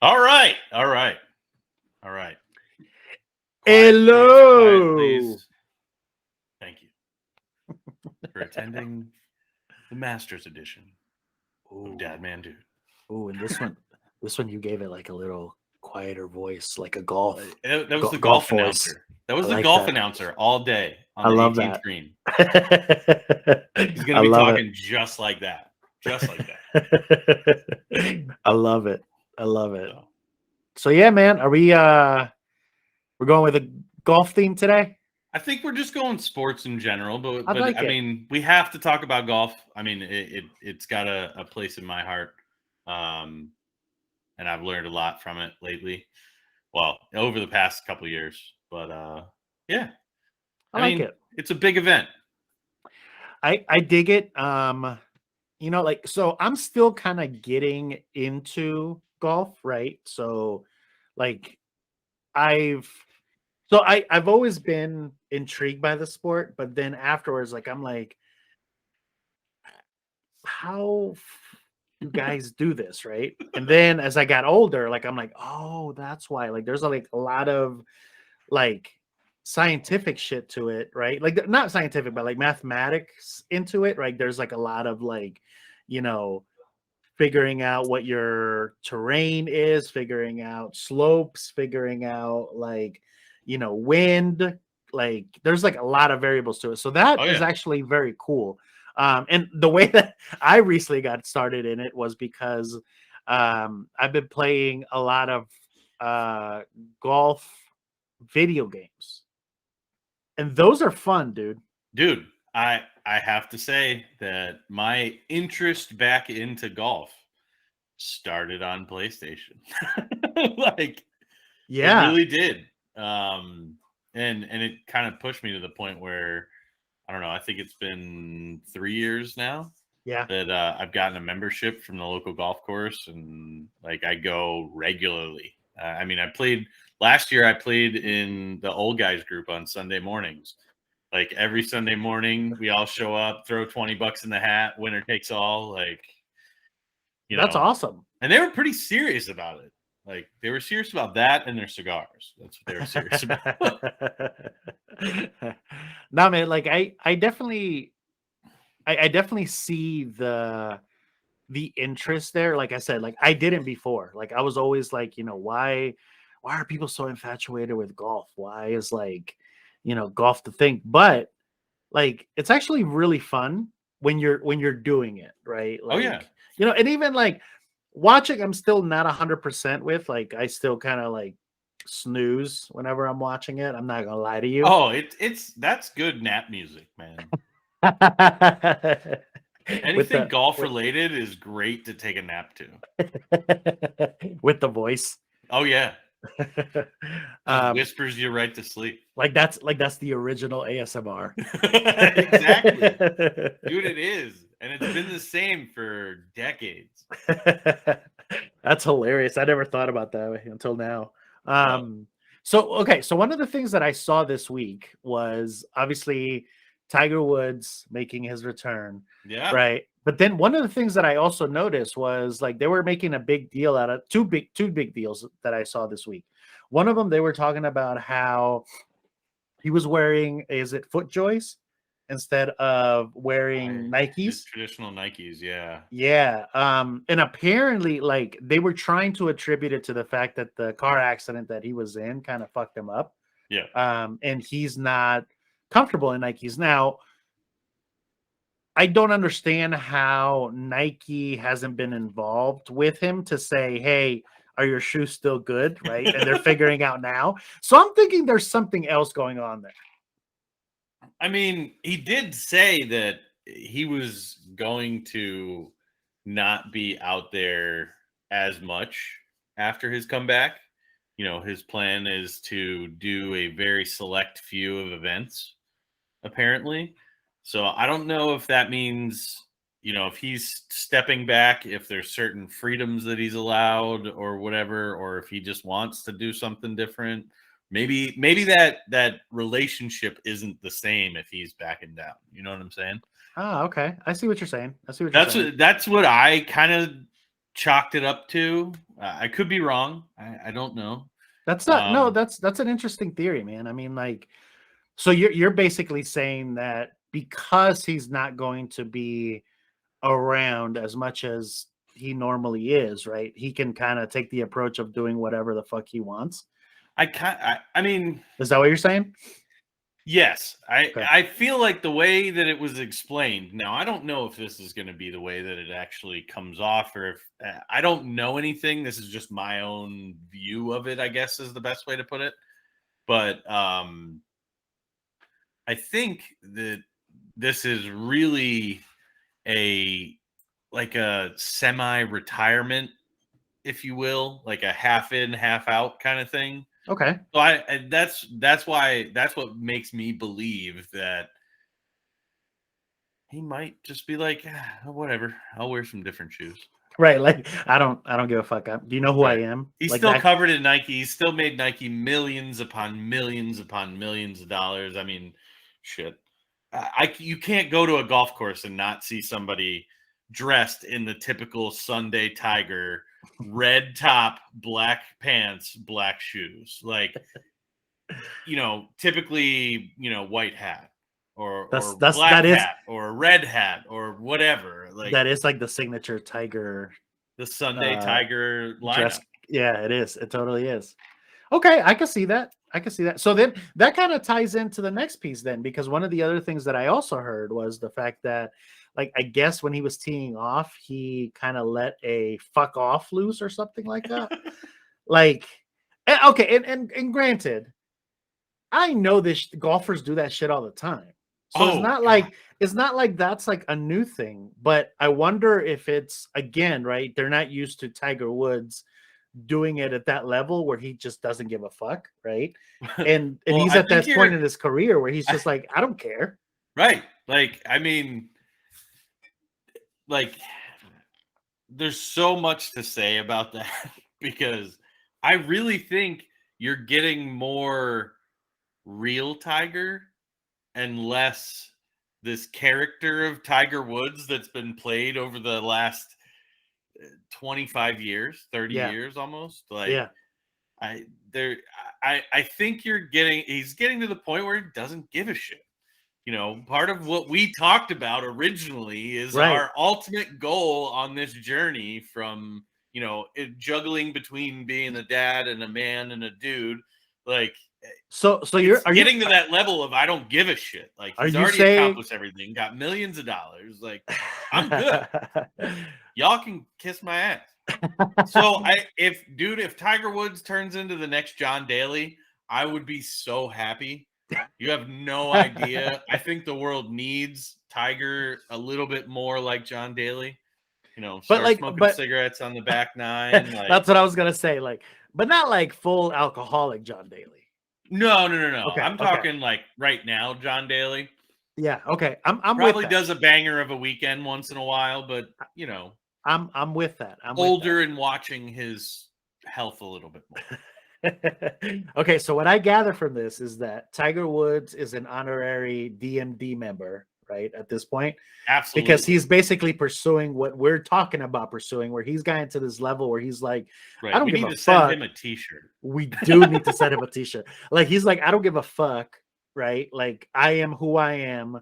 All right. All right. All right. Quiet, please. Quiet, Hello. please. Thank you for attending the Masters edition of Ooh, Dadman Dude. ooh, and this one you gave it like a little quieter voice, like a golf, That was the golf golf voice. announcer. That I was the like golf that. announcer all day on I the love 18th that. green. He's going I to be love it. talking just like that. Just like that. I love it. I love it. So, So yeah, man, are we're going with a golf theme today? I think we're just going sports in general, but I like I it. mean, we have to talk about golf. I mean, it's got a place in my heart. Um, and I've learned a lot from it lately. Well, over the past couple of years, but yeah, I I like mean, it. it's a big event. I dig it. Like so I'm still kind of getting into golf, right? So like I've I've always been intrigued by the sport, but then afterwards, like I'm like, how you guys do this, right? And then as I got older, like I'm like, oh, that's why. Like there's like a lot of like scientific shit to it, right? Like not scientific, but like mathematics into it, right? There's like a lot of like, you know, figuring out what your terrain is, figuring out slopes, figuring out like, wind. Like there's like a lot of variables to it. So that Oh is yeah, actually very cool. And the way that I recently got started in it was because I've been playing a lot of uh, golf video games. And those are fun, dude. dude. I have to say that my interest back into golf started on PlayStation. Like it Yeah. really did. And it kind of pushed me to the point where I don't know. I think it's been 3 years now Yeah. that I've gotten a membership from the local golf course, and like I go regularly. I mean, I played last year. I played in the old guys group on Sunday mornings. Like every Sunday morning, we all show up, throw $20 in the hat, winner takes all. Like you That's know, awesome. and they were pretty serious about it. Like they were serious about that and their cigars. That's what they were serious about. No, man, like I definitely see the interest there. Like I said, like I didn't before. Like I was always like, why are people so infatuated with golf? Why is like, golf the thing? But like it's actually really fun when you're doing it, right? Oh yeah, Like, and even like watching, I'm still not 100% with. Like I still kind of like snooze whenever I'm watching it. I'm not gonna lie to you. oh, it's that's good nap music, man. with Anything the golf with related is great to take a nap to. with the voice. Oh yeah, just um whispers you right to sleep. like that's the original ASMR. Exactly, dude. It is, and it's been the same for decades. That's hilarious. I never thought about that until now. Oh So one of the things that I saw this week was obviously Tiger Woods making his return, yeah, right? But then one of the things that I also noticed was like they were making a big deal out of two big deals that I saw this week. One of them, they were talking about how he was wearing, is it FootJoys instead of wearing just Nikes? traditional Nikes. Yeah, Yeah. And apparently, like they were trying to attribute it to the fact that the car accident that he was in kind of fucked him up. yeah. And he's not comfortable in Nikes. Now, I don't understand how Nike hasn't been involved with him to say, hey, are your shoes still good? Right. And they're figuring out now. So I'm thinking there's something else going on there. I mean, he did say that he was going to not be out there as much after his comeback. You know, his plan is to do a very select few of events, apparently. So I don't know if that means, if he's stepping back, if there's certain freedoms that he's allowed or whatever, or if he just wants to do something different. Maybe that relationship isn't the same if he's backing down. You know what I'm saying? Oh, okay. I see what you're saying. I see what you're saying. That's what I kind of chalked it up to. I could be wrong. I don't know. That's not no, that's an interesting theory, man. I mean, like, so you're basically saying that because he's not going to be around as much as he normally is, right? He can kind of take the approach of doing whatever the fuck he wants. I mean, Is that what you're saying? yes. Okay. I feel like the way that it was explained. Now, I don't know if this is going to be the way that it actually comes off, or if I don't know anything. This is just my own view of it, I guess, is the best way to put it. But I think that this is really a like a semi-retirement, if you will, like a half in, half out kind of thing. Okay. So that's why that's what makes me believe that he might just be like, whatever, I'll wear some different shoes. Right. Like, I don't give a fuck. Do you know who I Right. am? He's Like still that. covered in Nike. He's still made Nike millions upon millions of dollars. I mean, shit. You can't go to a golf course and not see somebody dressed in the typical Sunday Tiger, red top, black pants, black shoes. Like, typically, white hat or black That is hat or red hat or whatever. Like that is like the signature Tiger the Sunday uh Tiger dress. lineup. Yeah, it is. It totally is. Okay, I can see that. I can see that. So then that kind of ties into the next piece then, because one of the other things that I also heard was the fact that, like, I guess when he was teeing off, he kind of let a fuck off loose or something like that. Like, okay, and granted, I know this golfers do that shit all the time. So Oh God. it's not like that's like a new thing, but I wonder if it's again, right? They're not used to Tiger Woods doing it at that level where he just doesn't give a fuck, right? And Well, he's I at think that point you're in his career where he's just like, I don't care. right. Like, I mean, like, there's so much to say about that because I really think you're getting more real Tiger and less this character of Tiger Woods that's been played over the last 25 years, 30 Yeah, years almost. Like, yeah. I there I think he's getting to the point where he doesn't give a shit. Part of what we talked about originally is Right. our ultimate goal on this journey from, juggling between being a dad and a man and a dude. Like, So it's are getting to that level of I don't give a shit. Like, he's you already saying accomplished everything, got millions of dollars. Like, I'm good. Y'all can kiss my ass. So if Tiger Woods turns into the next John Daly, I would be so happy. You have no idea. I think the world needs Tiger a little bit more like John Daly. but Start like smoking but cigarettes on the back nine. Like, that's what I was gonna say. Like, but not like full alcoholic John Daly. no. Okay, I'm okay. talking like right now, John Daly. Yeah, okay. I'm with Probably that. does a banger of a weekend once in a while, but I'm with that. I'm with that. older and watching his health a little bit more. Okay, so what I gather from this is that Tiger Woods is an honorary DMD member, right? At this point, because Absolutely. he's basically pursuing what we're talking about pursuing, where he's gotten to this level where he's like, I Right. don't We give need a to send fuck. him a t-shirt. We do need to send him a t-shirt. Like, he's like, I don't give a fuck, right? Like, I am who I am.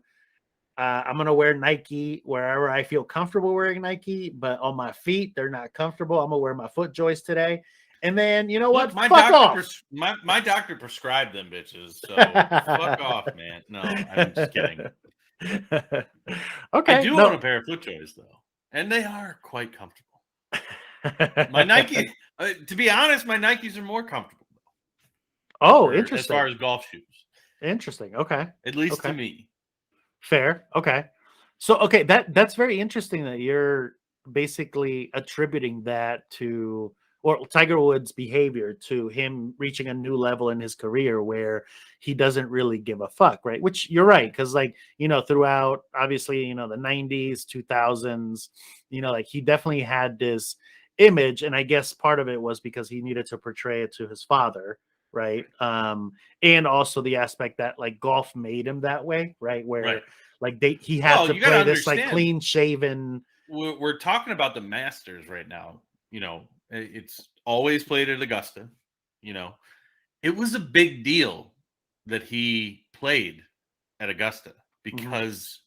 I'm gonna wear Nike wherever I feel comfortable wearing Nike, but on my feet, they're not comfortable. I'm gonna wear my foot joist today. And then you know Look, what? Fuck off. my doctor prescribed them bitches. So fuck off, man. No, I'm just kidding. I Okay, do own a no. pair of FootJoys though, and they are quite comfortable. My Nike, to be honest, my Nikes are more comfortable Oh, for as far interesting. as golf shoes, Interesting. Okay. at least to Okay. me. Fair. Okay. So okay, that's very interesting that you're basically attributing that to or Tiger Woods' behavior to him reaching a new level in his career where he doesn't really give a fuck, right? Which you're right, because like, throughout obviously, the 90s, 2000s, like he definitely had this image, and I guess part of it was because he needed to portray it to his father, right? And also the aspect that like golf made him that way, right? Right. Where like he had Well, to you got to play this like understand. clean shaven, we're talking about the Masters right now. It's always played at Augusta. You know, it was a big deal that he played at Augusta Mhm. because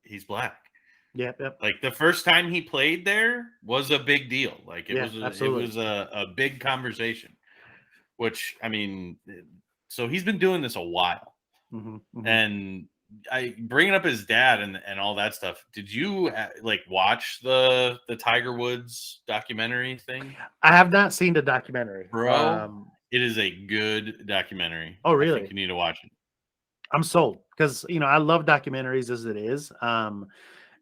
he's black. Yep, yep. Like the first time he played there was a big deal. Like Yeah, it absolutely. was a big conversation. Which I mean, so he's been doing this a while, Mhm, mhm. and I bringing up his dad and all that stuff. Did you like watch the Tiger Woods documentary thing, I have not seen the documentary. bro? It is a good documentary. Oh, I think really? you need to watch it. I'm sold because I love documentaries as it is.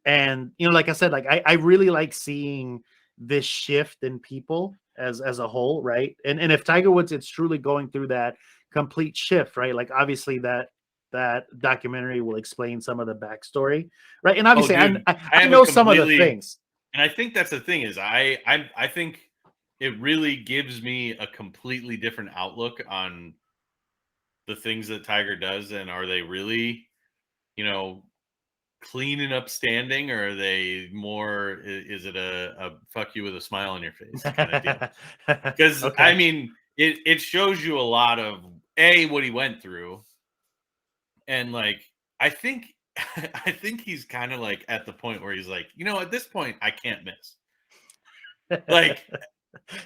And like I said, like I really like seeing this shift in people as a whole, right? And if Tiger Woods it's truly going through that complete shift, right? Like obviously that documentary will explain some of the backstory, right? And Oh, obviously dude, I I have a know some of the completely, things. and I think that's the thing is I think it really gives me a completely different outlook on the things that Tiger does, and are they really, you know, clean and upstanding, or are they more? Is it a fuck you with a smile on your face kind of deal? Because I Okay. mean, it shows you a lot of what he went through, and like I think I think he's kind of like at the point where he's like, at this point I can't miss. Like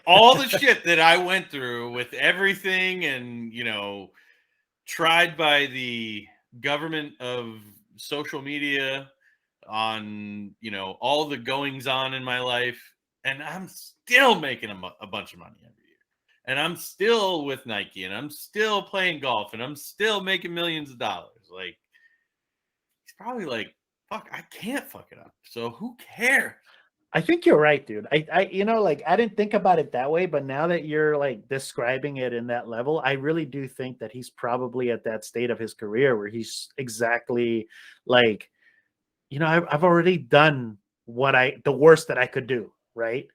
all the shit that I went through with everything, and tried by the government of social media on all the goings on in my life, and I'm still making a bunch of money every year, and I'm still with Nike, and I'm still playing golf, and I'm still making millions of dollars. Like he's probably like, fuck, I can't fuck it up, so who cares? I think you're right, dude. Like I didn't think about it that way, but now that you're like describing it in that level, I really do think that he's probably at that state of his career where he's exactly like, I've already done the worst that I could do, right?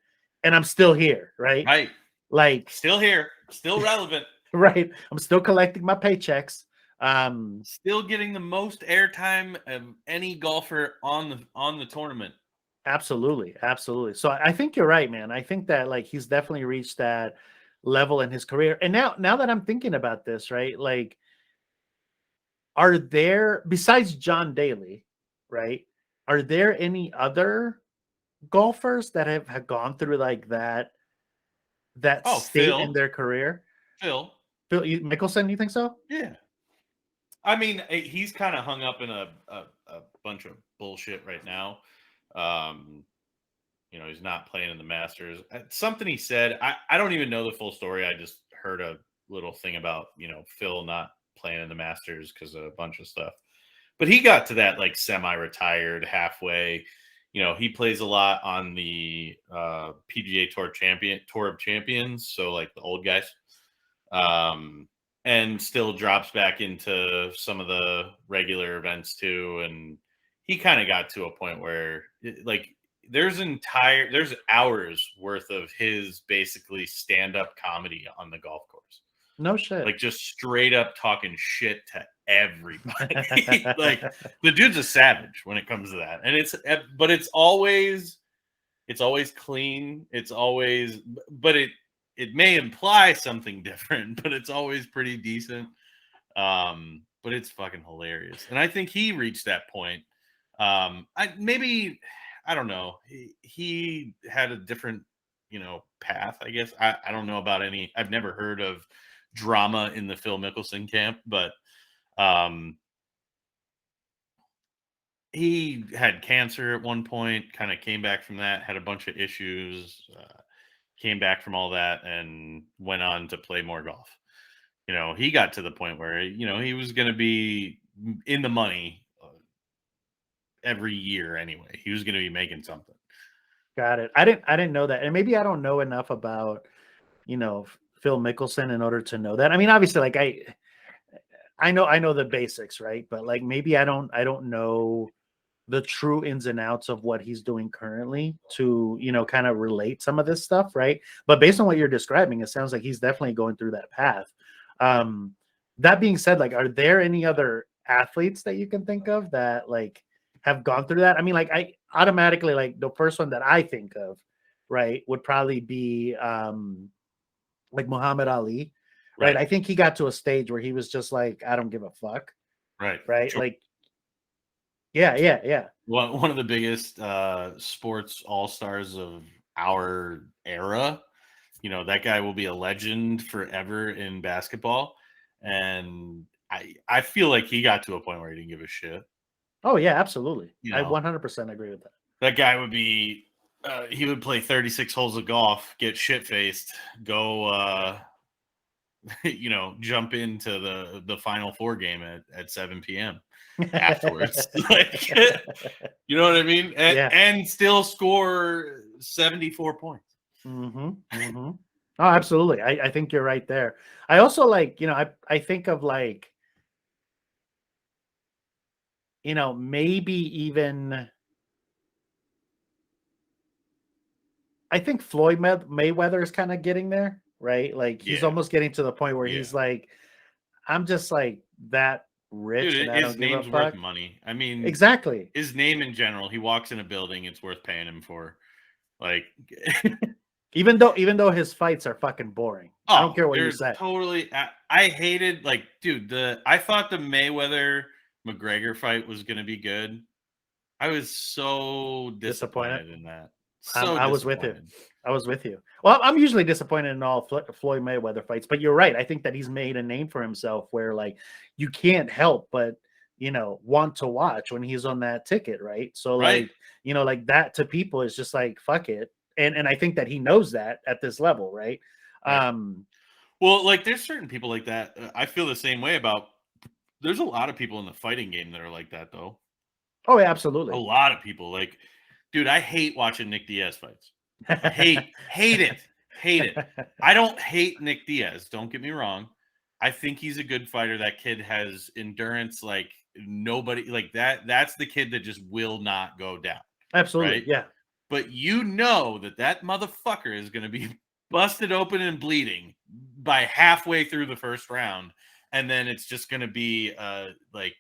And I'm still here, right? Right, Like, still here, still relevant, right? I'm still collecting my paychecks. Um, still getting the most airtime of any golfer on the tournament. Absolutely, absolutely. So I think you're right, man. I think that like he's definitely reached that level in his career. And now that I'm thinking about this, right? Like, are there besides John Daly, right? Are there any other golfers that have gone through like that Oh, state in Phil, their career? Phil, Mickelson, you think so? yeah. I mean, he's kind of hung up in a bunch of bullshit right now. Um, he's not playing in the Masters. Something he said, I don't even know the full story. I just heard a little thing about, Phil not playing in the Masters because of a bunch of stuff. But he got to that like semi-retired halfway. He plays a lot on the PGA Tour of Champions, so like the old guys. Um, and still drops back into some of the regular events too. And he kind of got to a point where like there's hours worth of his basically stand-up comedy on the golf course, No shit. like just straight up talking shit to everybody. Like the dude's a savage when it comes to that, and but it's always clean. It's always, but it may imply something different, but it's always pretty decent. But it's fucking hilarious, and I think he reached that point. I don't know. He had a different, path. I guess I don't know about any. I've never heard of drama in the Phil Mickelson camp, but um, he had cancer at one point. Kind of came back from that. Had a bunch of issues. Came back from all that and went on to play more golf. He got to the point where he was going to be in the money every year anyway. He was going to be making something. Got it. I didn't know that. And maybe I don't know enough about, Phil Mickelson in order to know that. I mean, obviously like I know the basics, right? But like maybe I don't know the true ins and outs of what he's doing currently to, kind of relate some of this stuff, right? But based on what you're describing, it sounds like he's definitely going through that path. Um, that being said, like, are there any other athletes that you can think of that like have gone through that? I mean, like, automatically, like the first one that I think of, right, would probably be like Muhammad Ali, right? Right. I think he got to a stage where he was just like, I don't give a fuck, Right. right? Like, yeah. One of the biggest sports all stars of our era. You know, that guy will be a legend forever in basketball. And I feel like he got to a point where he didn't give a shit. Oh yeah, absolutely. You I know, 100% agree with that. that guy would be he would play 36 holes of golf, get shit faced, go you know, jump into the final four game at 7 p.m. afterwards. Like, you know what I mean? Yeah. And still score 74 points. Oh, absolutely. I think you're right there. I also like, I think of like, maybe even I think Floyd Mayweather is kind of getting there, right? Like he's Yeah. almost getting to the point where Yeah. he's like, I'm just like that rich and Dude, I his don't give a name's worth fuck. money. I mean, Exactly. his name in general, he walks in a building, it's worth paying him for. Like, Even though his fights are fucking boring. I don't oh, care what you they're say. totally. I hated, like, dude. I thought the Mayweather McGregor fight was gonna be good. I was so Disappointed. disappointed in that. So I was with you. disappointed. I was with you. Well, I'm usually disappointed in all Floyd Mayweather fights, but you're right. I think that he's made a name for himself where like you can't help but want to watch when he's on that ticket, right? So Right. like like that to people is just like fuck it, and I think that he knows that at this level, right? Right. Um, Well, like, there's certain people like that. I feel the same way about. There's a lot of people in the fighting game that are like that, though. oh, yeah, A absolutely. lot of people, like, dude. I hate watching Nick Diaz fights. Hate it, hate it. I don't hate Nick Diaz. Don't get me wrong. I think he's a good fighter. That kid has endurance like nobody. Like that. That's the kid that just will not go down. Absolutely, Right. yeah. But you know that motherfucker is going to be busted open and bleeding by halfway through the first round, and then it's just going to be like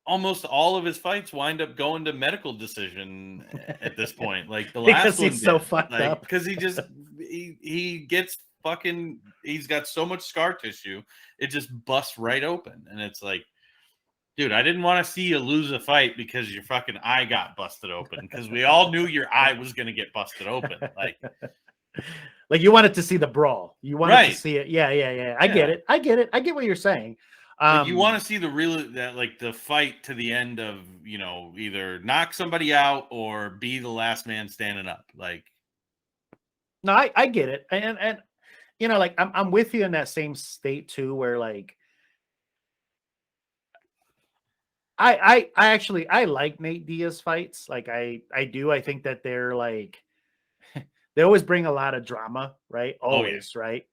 almost all of his fights wind up going to medical decision at this point. Like the Because last one he's so did, fucked like, up. because he gets fucking, he's got so much scar tissue, it just busts right open, and it's like, dude, I didn't want to see you lose a fight because your fucking eye got busted open, because we all knew your eye was going to get busted open. Like, Like you wanted to see the brawl. You wanted to right. see it. Yeah. I get Yeah. it. I get it. I get what you're saying. Like, you want to see like the fight to the end of, either knock somebody out or be the last man standing up. Like, No, I get it. And like I'm with you in that same state too, where like I actually I like Nate Diaz fights. Like I do. I think that they're like they always bring a lot of drama, right? oh yeah. Always, right?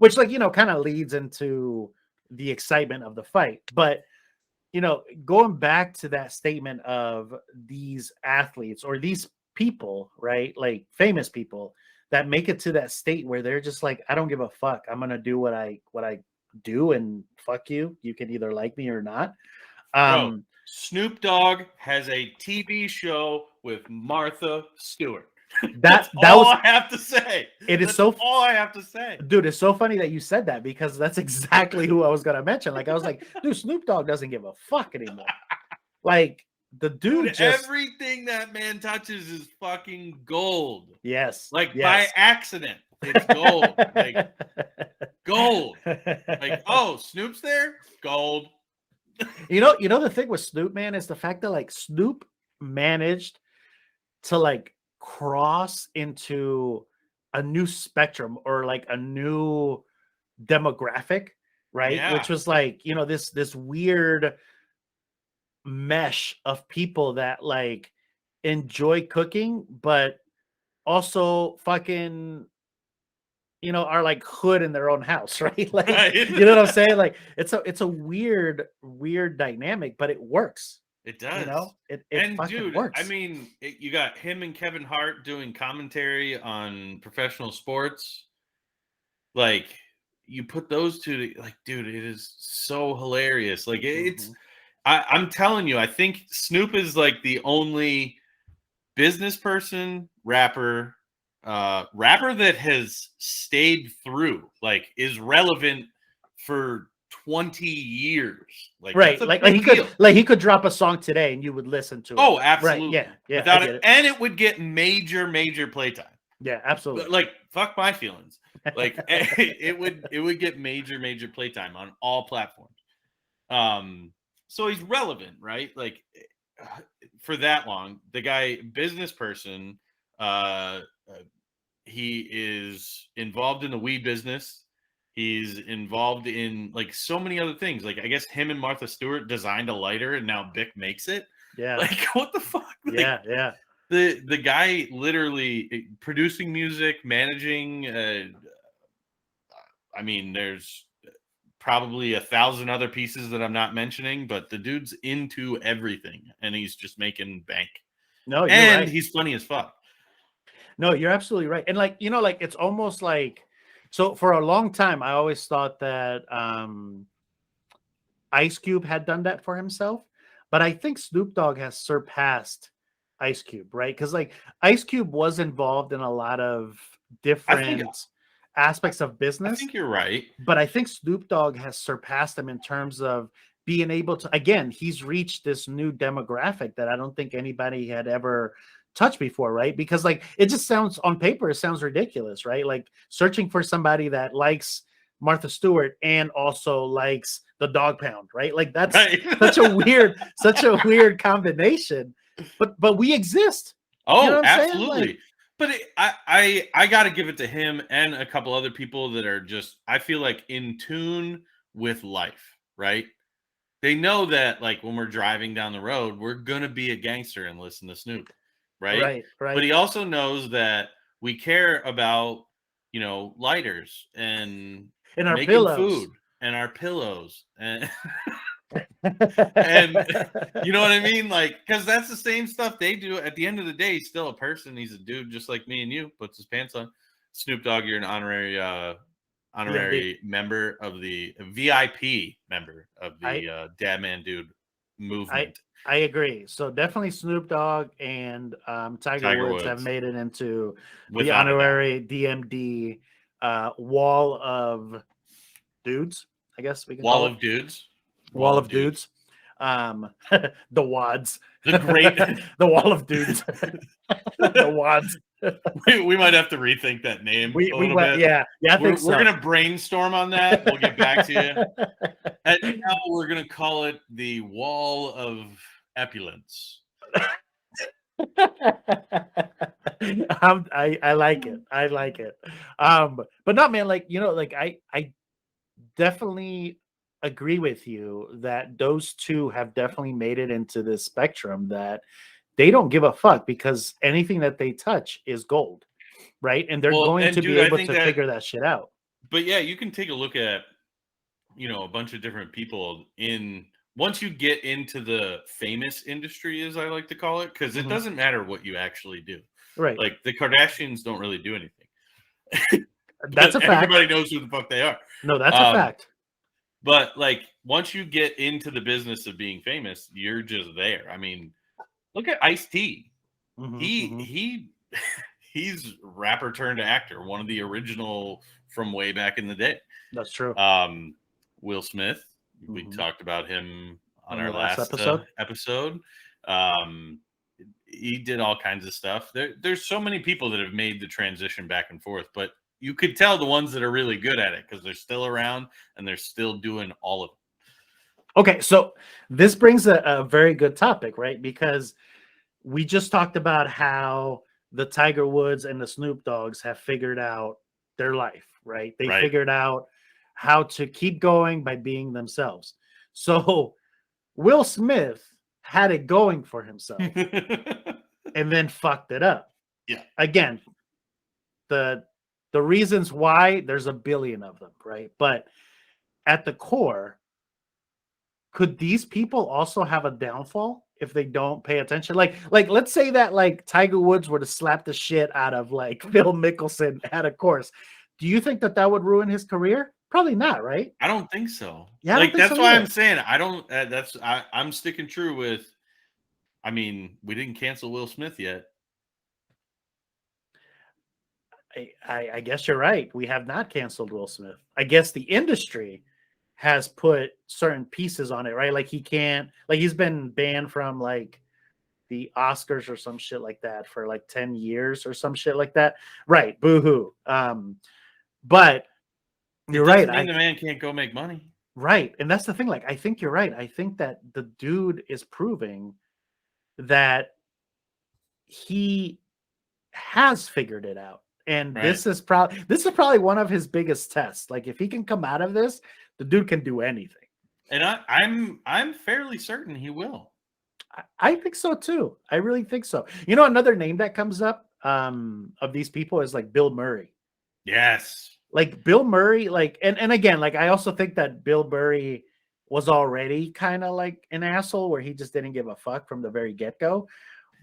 Which like, kind of leads into the excitement of the fight. But going back to that statement of these athletes or these people, right? Like famous people that make it to that state where they're just like, I don't give a fuck. I'm gonna do what I do and fuck you. You can either like me or not. Bro, Um, Snoop Dogg has a TV show with Martha Stewart. that That's that all was I have to say. it is That's so all I have to say. dude, it's so funny that you said that because that's exactly who I was gonna mention. Like I was like, dude, Snoop Dogg doesn't give a fuck anymore. Like the Dude, dude just everything that man touches is fucking gold. yes, Like, by yes. accident, it's gold. Like, gold. Like, oh, Snoop's there? Gold. you know the thing with Snoop, man, is the fact that like Snoop managed to like cross into a new spectrum or like a new demographic, right? Yeah. Which was like, this weird mesh of people that like enjoy cooking, but also fucking are like hood in their own house, right? Like, Right. you know what I'm saying? Like, it's a weird dynamic, but it works. It does. It And fucking dude, I works. mean, you got him and Kevin Hart doing commentary on professional sports. Like, you put those two, like, dude, it is so hilarious. Like, Mhm. I'm telling you, I think Snoop is like the only business person, rapper that has stayed through, like is relevant for 20 years. Like that's Right. a Like big deal. he could drop a song today and you would listen to it. Oh, Right. Yeah. absolutely. Yeah. I Without it, get it. and it would get major playtime. Yeah, absolutely. Like fuck my feelings. Like it would get major playtime on all platforms. So he's relevant, right? Like for that long, the guy, business person, uh, uh he is involved in the weed business. He's involved in like so many other things. Like I guess him and Martha Stewart designed a lighter, and now Bic makes it. Yeah. Like what the fuck? Like, Yeah. Yeah. the guy literally producing music, managing. I mean, there's probably 1,000 other pieces that I'm not mentioning, but the dude's into everything, and he's just making bank. No, you're And right. he's funny as fuck. No, you're absolutely right. And like, like it's almost like, so for a long time, I always thought that Ice Cube had done that for himself, but I think Snoop Dogg has surpassed Ice Cube, right? Because like Ice Cube was involved in a lot of different aspects of I business, think you're right. but I think Snoop Dogg has surpassed him in terms of being able to, again, he's reached this new demographic that I don't think anybody had ever touched before, right? Because like it just sounds on paper, it sounds ridiculous, right? Like searching for somebody that likes Martha Stewart and also likes the Dog Pound, right? Like that's Right. such a weird combination. But we exist. Oh, You know what I'm saying? absolutely. Like, But I got to give it to him and a couple other people that are just, I feel like, in tune with life, right? They know that like when we're driving down the road, we're gonna be a gangster and listen to Snoop, right? right, But right. he also knows that we care about, lighters and In our making pillows. food and our pillows and and you know what I mean? Like, because that's the same stuff they do. At the end of the day, he's still a person. He's a dude just like me and you. Puts his pants on. Snoop Dogg, you're an DMD. honorary member of the VIP member of I the Dad Man Dude I movement. I agree. So definitely Snoop Dogg and Tiger Tiger Woods have Woods, made it into the without a doubt. honorary DMD wall of dudes. I guess we can Wall call it of dudes. wall Wall of of dudes. dudes. The wads, The great. the wall of dudes, the wads. we might have to rethink that name a little bit. Yeah, I think so. We're gonna brainstorm on that. We'll get back to you. And now we're gonna call it the Wall of Epulence. I like it. I like it. But not man, like like I definitely agree with you that those two have definitely made it into this spectrum that they don't give a fuck because anything that they touch is gold, right? And they're going to be dude, I able think to figure that shit out. but yeah, you can take a look at a bunch of different people once you get into the famous industry, as I like to call it, because it Mhm. doesn't matter what you actually do. Right. Like the Kardashians don't really do anything. That's a fact. Everybody knows who the fuck they are. No, that's a fact. But like once you get into the business of being famous, you're just there. I mean, look at Ice-T. He he's rapper turned actor, one of the original from way back in the day. That's true. Will Smith, we talked about him on In our the last last episode. He did all kinds of stuff. There's so many people that have made the transition back and forth, but you could tell the ones that are really good at it because they're still around and they're still doing all of it. Okay, so this brings a very good topic, right? Because we just talked about how the Tiger Woods and the Snoop Dogs have figured out their life, right? They Right. figured out how to keep going by being themselves. So Will Smith had it going for himself and then fucked it up. Yeah. Again, the reasons why, there's a billion of them, right? But at the core, could these people also have a downfall if they don't pay attention? Like let's say that like Tiger Woods were to slap the shit out of like Phil Mickelson at a course. Do you think that would ruin his career? Probably not, right? I don't think so. Yeah, I don't Like, think so that's why I'm either. saying I don't. I'm sticking true with. I mean, we didn't cancel Will Smith yet. I guess you're right. We have not canceled Will Smith. I guess the industry has put certain pieces on it, right? Like he can't, like he's been banned from like the Oscars or some shit like that for like 10 years or some shit like that. Right. Boo hoo. But It you're right. doesn't mean the man can't go make money. Right. And that's the thing. Like, I think you're right. I think that the dude is proving that he has figured it out. And Right. this is probably one of his biggest tests. Like if he can come out of this, the dude can do anything. And I'm fairly certain he will. I think so too. I really think so. You know, another name that comes up of these people is like Bill Murray. Yes. Like Bill Murray, like and again, like I also think that Bill Murray was already kind of like an asshole where he just didn't give a fuck from the very get-go.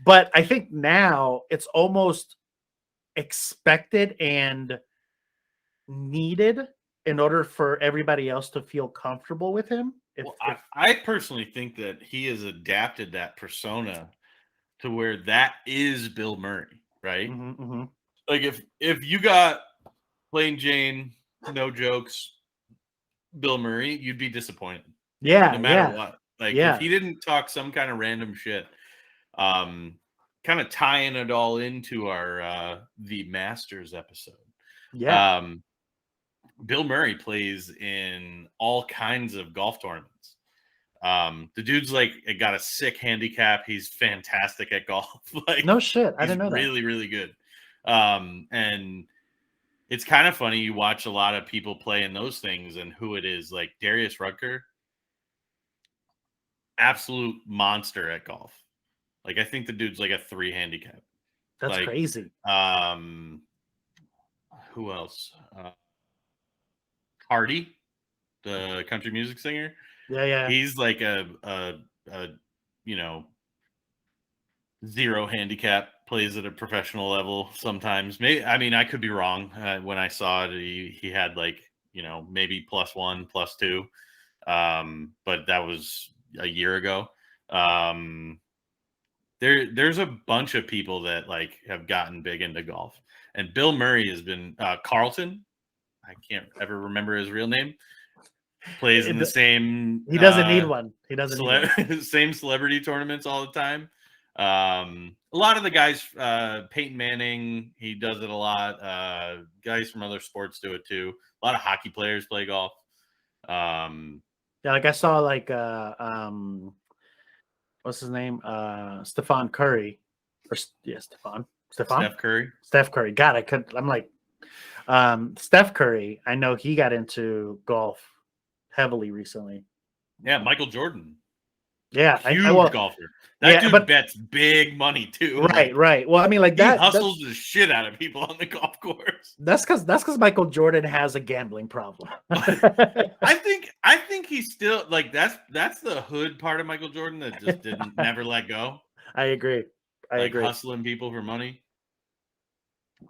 But I think now it's almost expected and needed in order for everybody else to feel comfortable with him. Well, I personally think that he has adapted that persona to where that is Bill Murray, right? Mhm, mhm. Like if you got plain Jane, no jokes, Bill Murray, you'd be disappointed no Yeah, matter yeah, what. Like if yeah, he didn't talk some kind of random shit, um, kind of tying it all into our the Masters episode. yeah. Um, Bill Murray plays in all kinds of golf tournaments. The dude's like got a sick handicap. He's fantastic at golf. Like No shit. I he's didn't know that. really, really good. And it's kind of funny. You watch a lot of people play in those things and who it is. Like Darius Rutger, absolute monster at golf. Like I think the dude's like a 3 handicap. That's Like, crazy. um, who else? Hardy, the country music singer. Yeah, yeah, He's like a you know 0 handicap, plays at a professional level sometimes. Maybe I mean I could be wrong. When I saw it, he had like maybe +1, +2, but that was a year ago. Um, there's a bunch of people that like have gotten big into golf, and Bill Murray has been Carlton. I can't ever remember his real name. Plays in the same he doesn't need one. He doesn't need one. same celebrity tournaments all the time. A lot of the guys, Peyton Manning, he does it a lot. Guys from other sports do it too. A lot of hockey players play golf. Um, Yeah, like I saw like what's his name? Stephon Curry. Or yeah, Stephon. Steph Curry. Steph Curry. God, I'm like Steph Curry. I know he got into golf heavily recently. Yeah, Michael Jordan. Yeah, Huge golfer. That yeah, dude but bets big money too. right, Like, right. Well, I mean, like he that. hustles the shit out of people on the golf course. That's because Michael Jordan has a gambling problem. I think he's still like that's the hood part of Michael Jordan that just didn't never let go. I agree. I Like agree. hustling people for money.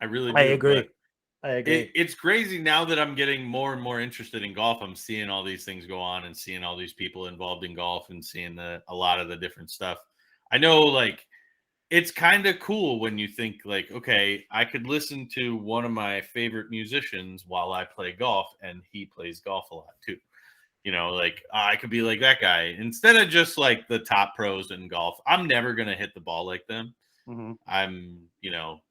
I really I do. agree. But I agree. it's crazy now that I'm getting more and more interested in golf. I'm seeing all these things go on and seeing all these people involved in golf and seeing a lot of the different stuff. I know like it's kind of cool when you think like, okay, I could listen to one of my favorite musicians while I play golf and he plays golf a lot too. Like I could be like that guy instead of just like the top pros in golf. I'm never going to hit the ball like them. Mhm. I'm,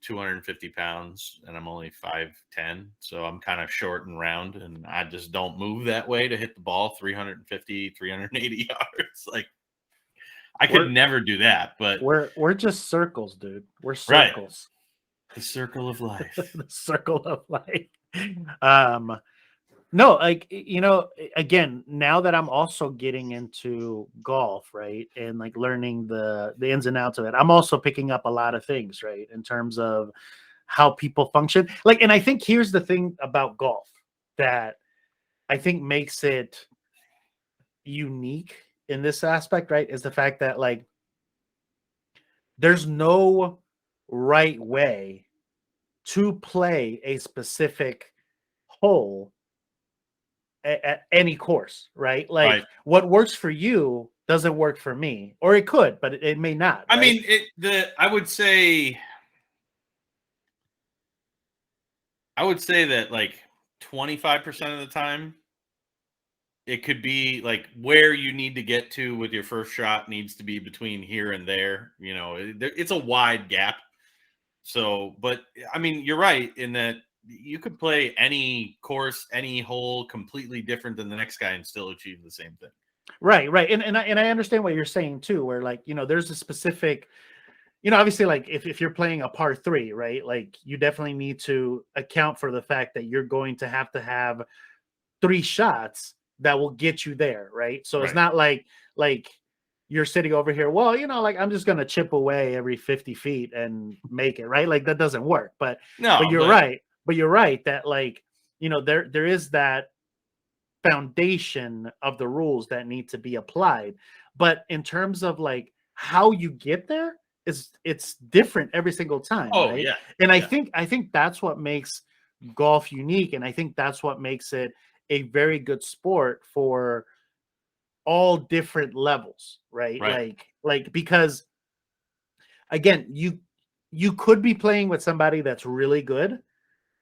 250 pounds and I'm only 5'10. So I'm kind of short and round and I just don't move that way to hit the ball 350, 380 yards. Like I could never do that, but We're just circles, dude. We're right. circles. The circle of life. The circle of life. No, like again, now that I'm also getting into golf, right, and like learning the ins and outs of it, I'm also picking up a lot of things, right, in terms of how people function. Like, and I think here's the thing about golf that I think makes it unique in this aspect, right, is the fact that like there's no right way to play a specific hole at any course, right? Like Right. what works for you doesn't work for me, or it could, but it may not, I right? mean, I would say that like 25% of the time it could be like where you need to get to with your first shot needs to be between here and there. It's a wide gap. So, but I mean, you're right in that you could play any course, any hole completely different than the next guy and still achieve the same thing. Right, right. And I understand what you're saying too, where like, there's a specific, obviously like if you're playing a par three, right? Like you definitely need to account for the fact that you're going to have three shots that will get you there, right? So it's Right. not like you're sitting over here, well, like I'm just gonna chip away every 50 feet and make it, right? Like that doesn't work. But No, you're but right. But you're right that like, there is that foundation of the rules that need to be applied. But in terms of like how you get there, it's different every single time, oh right? yeah. And I Yeah. think I think that's what makes golf unique, and I think that's what makes it a very good sport for all different levels, right? Right. Like because again, you could be playing with somebody that's really good,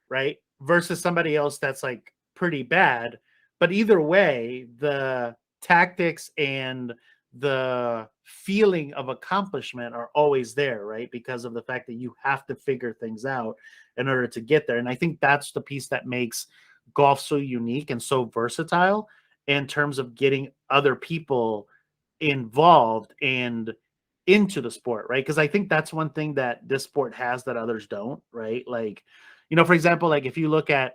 right? Versus somebody else that's like pretty bad. But either way, the tactics and the feeling of accomplishment are always there, right? Because of the fact that you have to figure things out in order to get there. And I think that's the piece that makes golf so unique and so versatile in terms of getting other people involved and into the sport, right? Because I think that's one thing that this sport has that others don't, right? Like, for example, like if you look at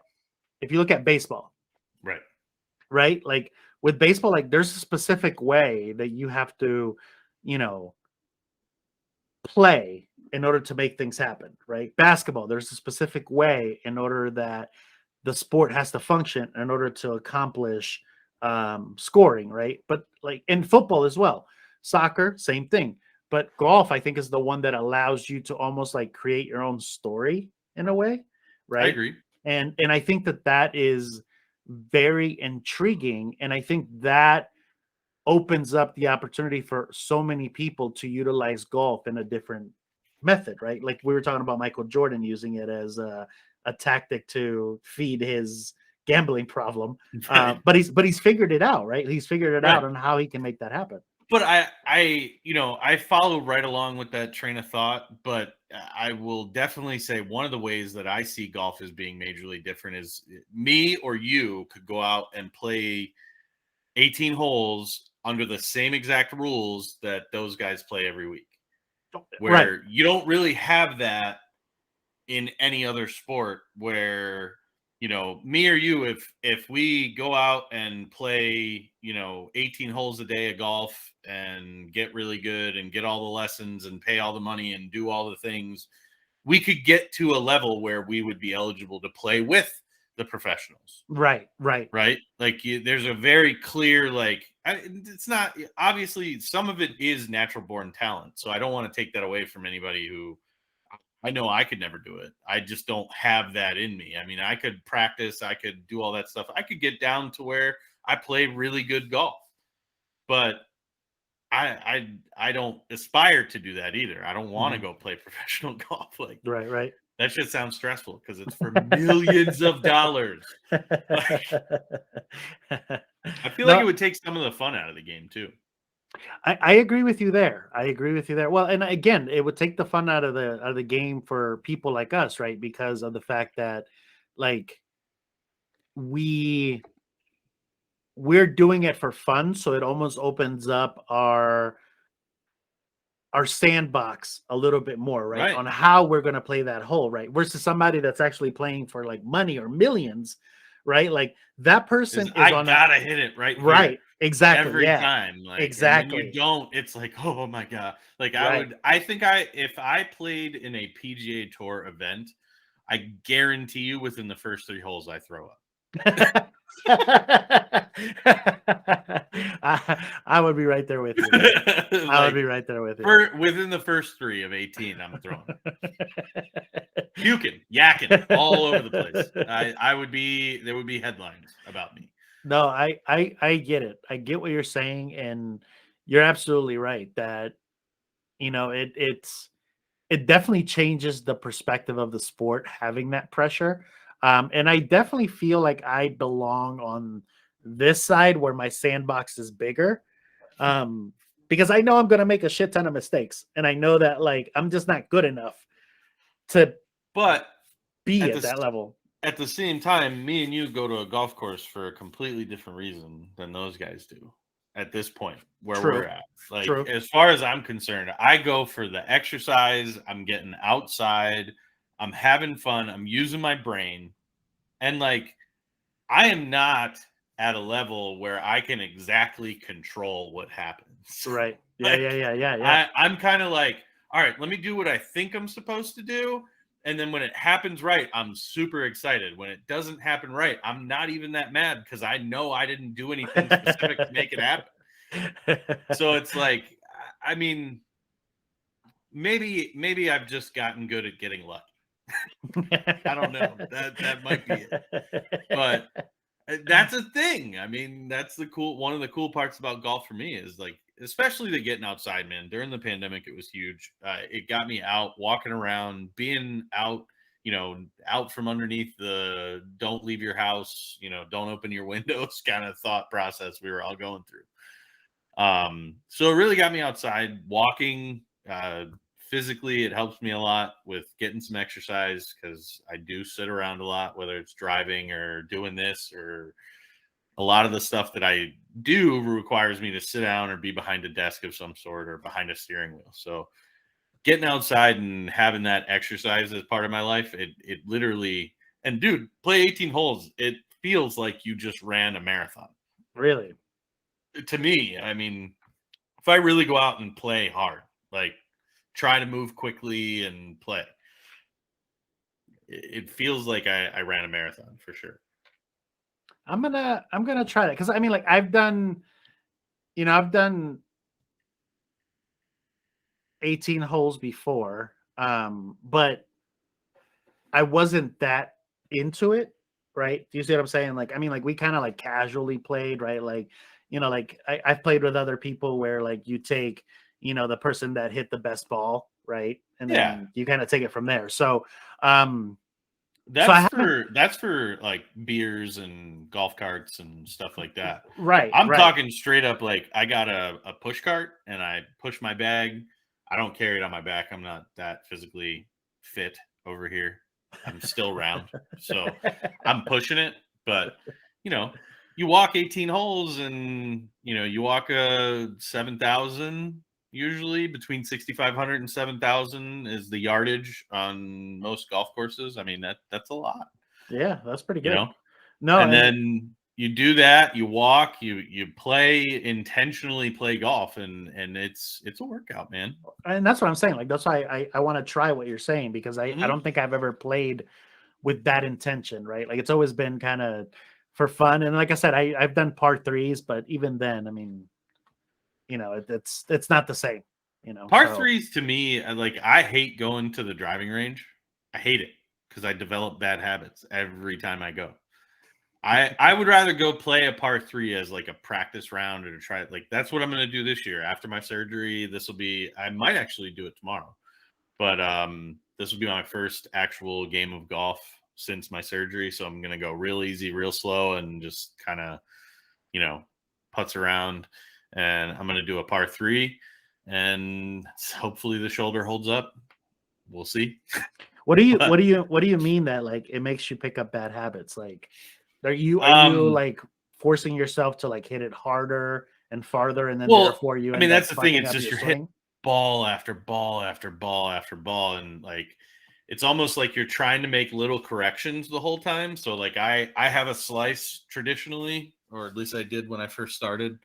baseball, Right. right? Like with baseball, like there's a specific way that you have to, you know, play in order to make things happen, right? Basketball, there's a specific way in order that the sport has to function in order to accomplish scoring, right? But like in football as well, soccer, same thing. But golf, I think, is the one that allows you to almost like create your own story in a way, I right? agree. And I think that is very intriguing, and I think that opens up the opportunity for so many people to utilize golf in a different method, right? Like we were talking about Michael Jordan using it as a tactic to feed his gambling problem. Right. But he's figured it out, right? He's figured it out Right. on how he can make that happen. But I follow right along with that train of thought, but I will definitely say one of the ways that I see golf as being majorly different is me or you could go out and play 18 holes under the same exact rules that those guys play every week, Right. where you don't really have that in any other sport where me or you, if we go out and play 18 holes a day of golf and get really good and get all the lessons and pay all the money and do all the things, we could get to a level where we would be eligible to play with the professionals. Right. Right. Right, like there's a very clear it's not, obviously some of it is natural born talent, so I don't want to take that away from anybody who, I know I could never do it. I just don't have that in me. I mean, I could practice, I could do all that stuff. I could get down to where I play really good golf, but I don't aspire to do that either. I don't want to Mhm. go play professional golf. Like Right. Right. that shit sounds stressful because it's for millions of dollars. Like I feel like it No, would take some of the fun out of the game too. I agree with you there. I agree with you there. Well, and again, it would take the fun out of the game for people like us, right? Because of the fact that like we we're doing it for fun, so it almost opens up our sandbox a little bit more, right? Right. On how we're going to play that hole, right? Versus somebody that's actually playing for like money or millions, right? Like that Is person is I on a gotta hit it right here right. Exactly. every Yeah. time. Like, and when you Exactly. don't, it's like, oh my God. Like Right. I think if I played in a PGA Tour event, I guarantee you within the first 3 holes I throw up. I would be right there with you, man. I would Like be right there with you. within the first 3 of 18, I'm throwing up. Puking, yakking all over the place. There would be headlines about me. No, I get it. I get what you're saying, and you're absolutely right that it definitely changes the perspective of the sport having that pressure. And I definitely feel like I belong on this side where my sandbox is bigger. Um, because I know I'm gonna make a shit ton of mistakes, and I know that like I'm just not good enough to But be at at the that level. at the same time, me and you go to a golf course for a completely different reason than those guys do at this point where we're True, at. Like, true. as far as I'm concerned, I go for the exercise, I'm getting outside, I'm having fun, I'm using my brain, and like I am not at a level where I can exactly control what happens. Right. Yeah, yeah, Like yeah, yeah, yeah. I'm kind of like, all right, let me do what I think I'm supposed to do. And then when it happens right, I'm super excited. When it doesn't happen right, I'm not even that mad because I know I didn't do anything specific to make it happen. So it's like, I mean, maybe I've just gotten good at getting lucky. I don't know. That might be it. But that's a thing. I mean, that's the cool one of the cool parts about golf for me is like, especially the getting outside, man. During the pandemic, it was huge. It got me out, walking around, being out, out from underneath the don't leave your house, don't open your windows kind of thought process we were all going through. So it really got me outside walking. Physically, it helps me a lot with getting some exercise because I do sit around a lot, whether it's driving or doing this, or a lot of the stuff that I do requires me to sit down or be behind a desk of some sort or behind a steering wheel. So getting outside and having that exercise as part of my life, it literally, and dude, play 18 holes. It feels like you just ran a marathon. Really? To me, I mean, if I really go out and play hard, like try to move quickly and play, it feels like I ran a marathon for sure. I'm gonna try that because I mean, like I've done 18 holes before, but I wasn't that into it, right? Do you see what I'm saying? Like, I mean, like we kind of like casually played, right? Like, like I've played with other people where like you take, the person that hit the best ball, right? And Yeah, then you kind of take it from there. Um, so I that's haven't, for like beers and golf carts and stuff like that. right, I'm right. talking straight up like I got a push cart and I push my bag. I don't carry it on my back. I'm not that physically fit over here. I'm still round. So I'm pushing it, but you know, you walk 18 holes and you walk 7,000, usually between 6,500 and 7,000 is the yardage on most golf courses. I mean, that's a lot, Yeah, that's pretty you good. know. No, And and then you do that, you walk, you play, intentionally play golf, and it's a workout, man. that's what I'm saying. Like that's why I want to try what you're saying because I Mhm. don't think I've ever played with that intention, right? Like it's always been kind of for fun. And like I said, I've done par threes, but even then, I mean, it's not the same, Par So threes to me, like I hate going to the driving range. I hate it because I develop bad habits every time I go. I would rather go play a par three as like a practice round or to try it. Like that's what I'm going to do this year after my surgery. This will be. I might actually do it tomorrow, but this will be my first actual game of golf since my surgery. So I'm going to go real easy, real slow, and just kind of you know putz around. And I'm going to do a par three, and hopefully the shoulder holds up. We'll see. what do you But what do you what do you mean that like it makes you pick up bad habits? Like are you um, like forcing yourself to like hit it harder and farther and then well, therefore you I mean, end up that's the thing. fucking It's up just your you're hitting swing? ball after ball after ball after ball, and like it's almost like you're trying to make little corrections the whole time. So like I have a slice traditionally, or at least I did when I first started.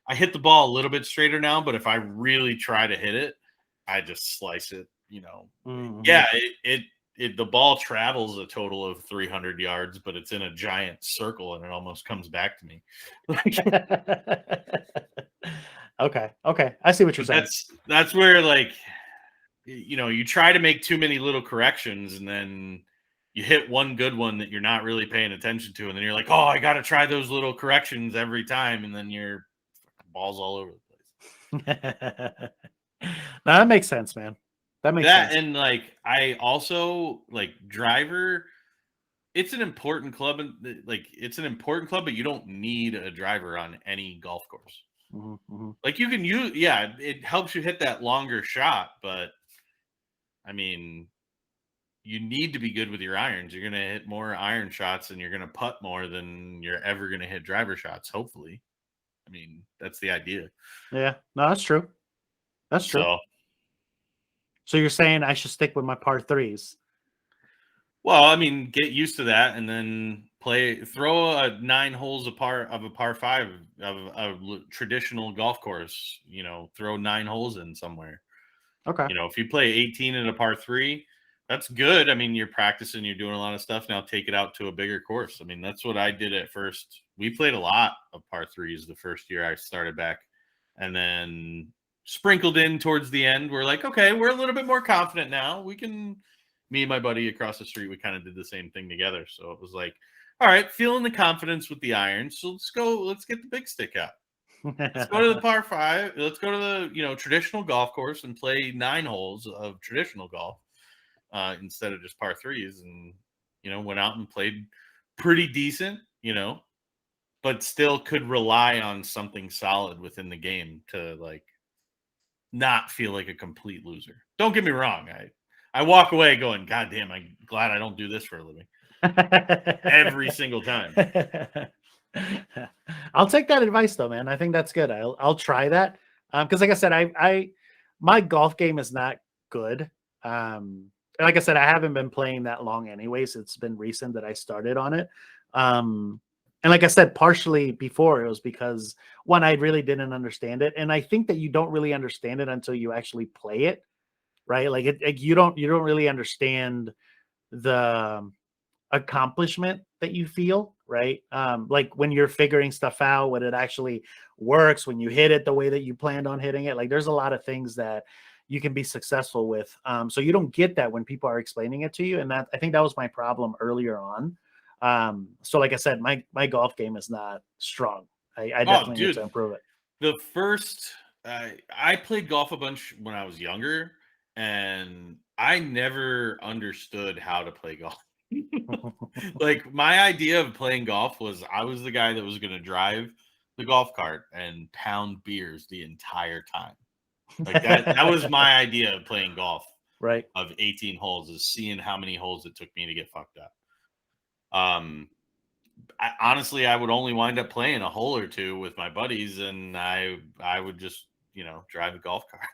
I hit the ball a little bit straighter now, but if I really try to hit it, I just slice it. Mhm. Yeah, the ball travels a total of 300 yards, but it's in a giant circle, and it almost comes back to me. Like, Okay. Okay. I see what you're but saying. that's where like you try to make too many little corrections and then you hit one good one that you're not really paying attention to, and then you're like, oh, I got to try those little corrections every time, and then your balls all over the place. No, that makes sense, man. That makes That sense. and like I also like driver. It's an important club, and like it's an important club, but you don't need a driver on any golf course. Mhm. Like you can use, yeah, it helps you hit that longer shot, but I mean, you need to be good with your irons. You're gonna hit more iron shots, and you're gonna putt more than you're ever gonna hit driver shots. Hopefully, I mean that's the idea. Yeah, no, that's true. That's true. So, So you're saying I should stick with my par threes? well, I mean, get used to that, and then throw a 9 holes of a par five of a traditional golf course. Throw 9 holes in somewhere. Okay. If you play 18 in a par three, that's good. I mean, you're practicing, you're doing a lot of stuff. Now take it out to a bigger course. I mean, that's what I did at first. We played a lot of par threes the first year I started back. And then sprinkled in towards the end, we're like, okay, we're a little bit more confident now. Me and my buddy across the street, we kind of did the same thing together. So it was like, all right, feeling the confidence with the irons. So let's get the big stick out. Let's go to the par five. Let's go to the traditional golf course and play 9 holes of traditional golf instead of just par threes. And went out and played pretty decent. But still could rely on something solid within the game to like not feel like a complete loser. Don't get me wrong. I walk away going, God damn, I'm glad I don't do this for a living every single time. I'll take that advice though, man. I think that's good. I'll try that. Because like I said, I my golf game is not good. Like I said, I haven't been playing that long anyways. It's been recent that I started on it. And like I said, partially before it was because one, I really didn't understand it. And I think that you don't really understand it until you actually play it, right? Like you don't really understand the accomplishment that you feel, right? Like when you're figuring stuff out, when it actually works, when you hit it the way that you planned on hitting it. Like there's a lot of things that you can be successful with. So you don't get that when people are explaining it to you. And that I think that was my problem earlier on. So like I said, my golf game is not strong. I definitely need to improve it. The first I played golf a bunch when I was younger, and I never understood how to play golf. Like my idea of playing golf was I was the guy that was going to drive the golf cart and pound beers the entire time. Like that was my idea of playing golf. Right. Of 18 holes is seeing how many holes it took me to get fucked up. Honestly, I would only wind up playing a hole or two with my buddies, and I would just drive a golf cart.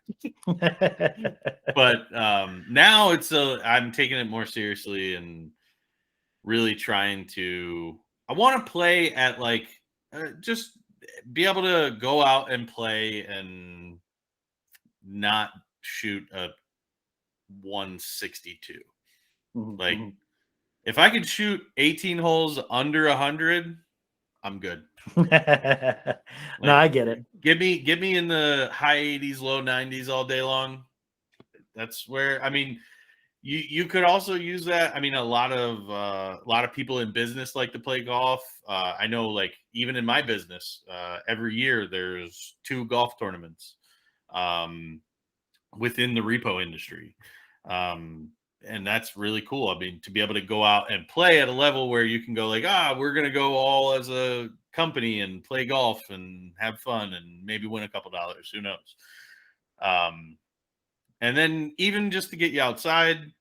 But now I'm taking it more seriously and really trying to. I want to play at like just be able to go out and play and not shoot a 162. Like if I could shoot 18 holes under 100, I'm good. No, I get it. Give me in the high 80s, low 90s all day long. That's where you could also use that. I mean, a lot of people in business like to play golf. I know, like even in my business, every year there's 2 golf tournaments within the repo industry. And that's really cool. I mean, to be able to go out and play at a level where you can go like, we're going to go all as a company and play golf and have fun and maybe win a couple dollars. Who knows? And then even just to get you outside,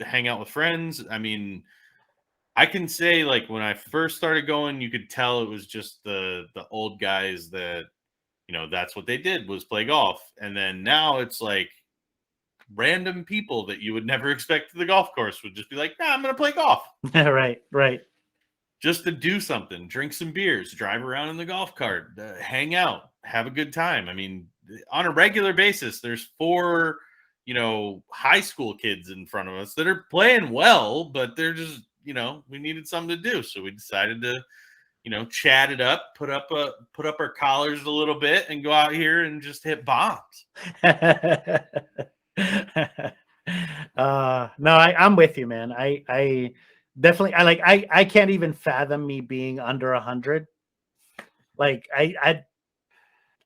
hang out with friends. I mean, I can say like when I first started going, you could tell it was just the old guys that, that's what they did was play golf. And then now it's like, random people that you would never expect to the golf course would just be like, I'm going to play golf. Right. Just to do something, drink some beers, drive around in the golf cart, hang out, have a good time. I mean, on a regular basis, there's 4, high school kids in front of us that are playing well, but they're just, we needed something to do. So we decided to, chat it up, put up our collars a little bit and go out here and just hit bombs. No, I'm with you, man. I definitely. I can't even fathom me being under 100. Like I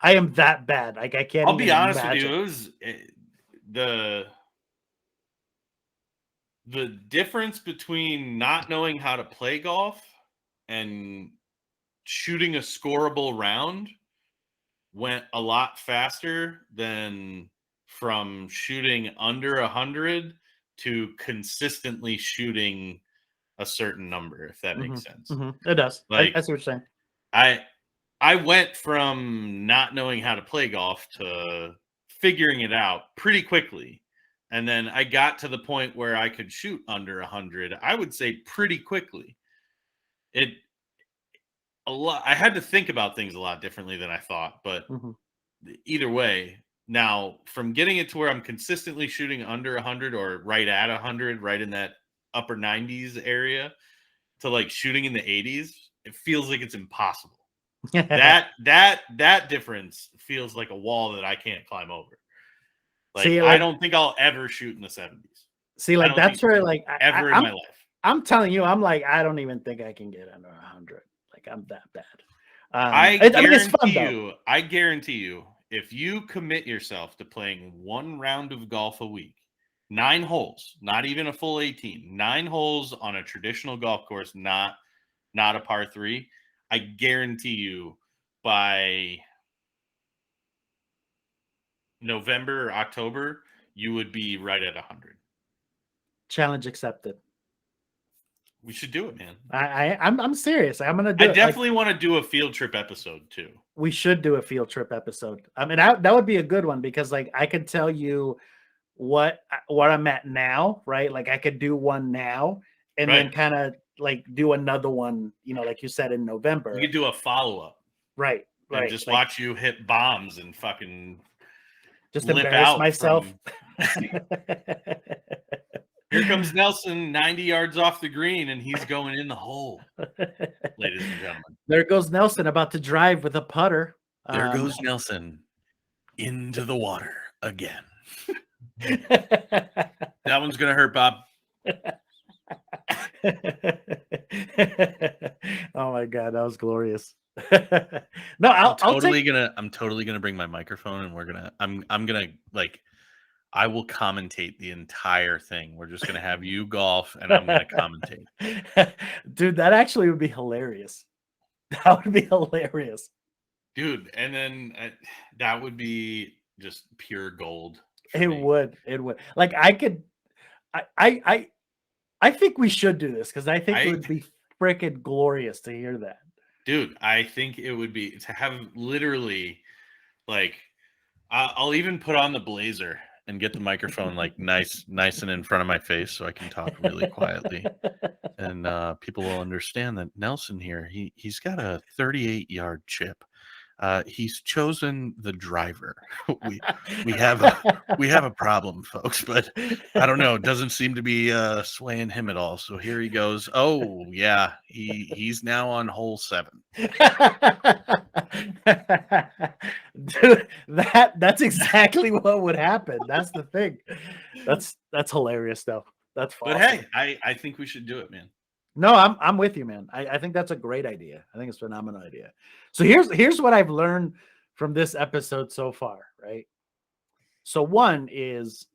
am that bad. Like I can't I'll even be honest with imagine. you. It was the difference between not knowing how to play golf and shooting a scoreable round went a lot faster than from shooting under 100 to consistently shooting a certain number, if that Hmm. makes sense. Hmm. It does. I Like see what you're saying. I I went from not knowing how to play golf to figuring it out pretty quickly. And then I got to the point where I could shoot under 100, I would say pretty quickly. It a lot I had to think about things a lot differently than I thought, but Hmm. either way, now from getting it to where I'm consistently shooting under 100 or right at 100, right in that upper 90s area to like shooting in the 80s, it feels like it's impossible. That difference feels like a wall that I can't climb over. Like See, I like don't think I'll ever shoot in the 70s. see, I like don't think that's where so like ever in my life. I'm telling you, I'm like I don't even think I can get under 100. Like I'm that bad. I mean, it's fun though. I guarantee you, if you commit yourself to playing one round of golf a week, 9 holes, not even a full 18, 9 holes on a traditional golf course, not a par three, I guarantee you by November or October, you would be right at 100. Challenge accepted. We should do it, man. I'm serious. I'm gonna I do it. Like definitely want to do a field trip episode too. we should do a field trip episode. I mean, that would be a good one because like I could tell you what I'm at now, right? Like I could do one now and Right. then kind of like do another one, like you said in We November. could do a follow up Right, and right. just Like watch you hit bombs and fucking just lip embarrass out myself. from. Here comes Nelson 90 yards off the green and he's going in the hole, ladies and gentlemen. There goes Nelson about to drive with a putter. There goes Nelson into the water again. That one's going to hurt, Bob. Oh my god, that was glorious. No, I'll take. I'm totally gonna bring my microphone and I'm gonna like I will commentate the entire thing. We're just gonna have you golf and I'm gonna commentate. Dude, that actually would be hilarious. That would be hilarious. Dude, and then that would be just pure gold. It would. Like I could I think we should do this because I think it would be freaking glorious to hear that. Dude, I think it would be to have literally like I'll even put on the blazer and get the microphone like nice and in front of my face so I can talk really quietly. And people will understand that Nelson here, he's got a 38-yard chip. He's chosen the driver. we have a problem, folks, but I don't know. It doesn't seem to be swaying him at all. So here he goes. Oh yeah, he's now on hole 7. Dude, that's exactly what would happen. That's the thing. That's hilarious though. That's awesome. But hey, I think we should do it, man. No, I'm with you, man. I think that's a great idea. I think it's a phenomenal idea. So here's what I've learned from this episode so far, right? So one is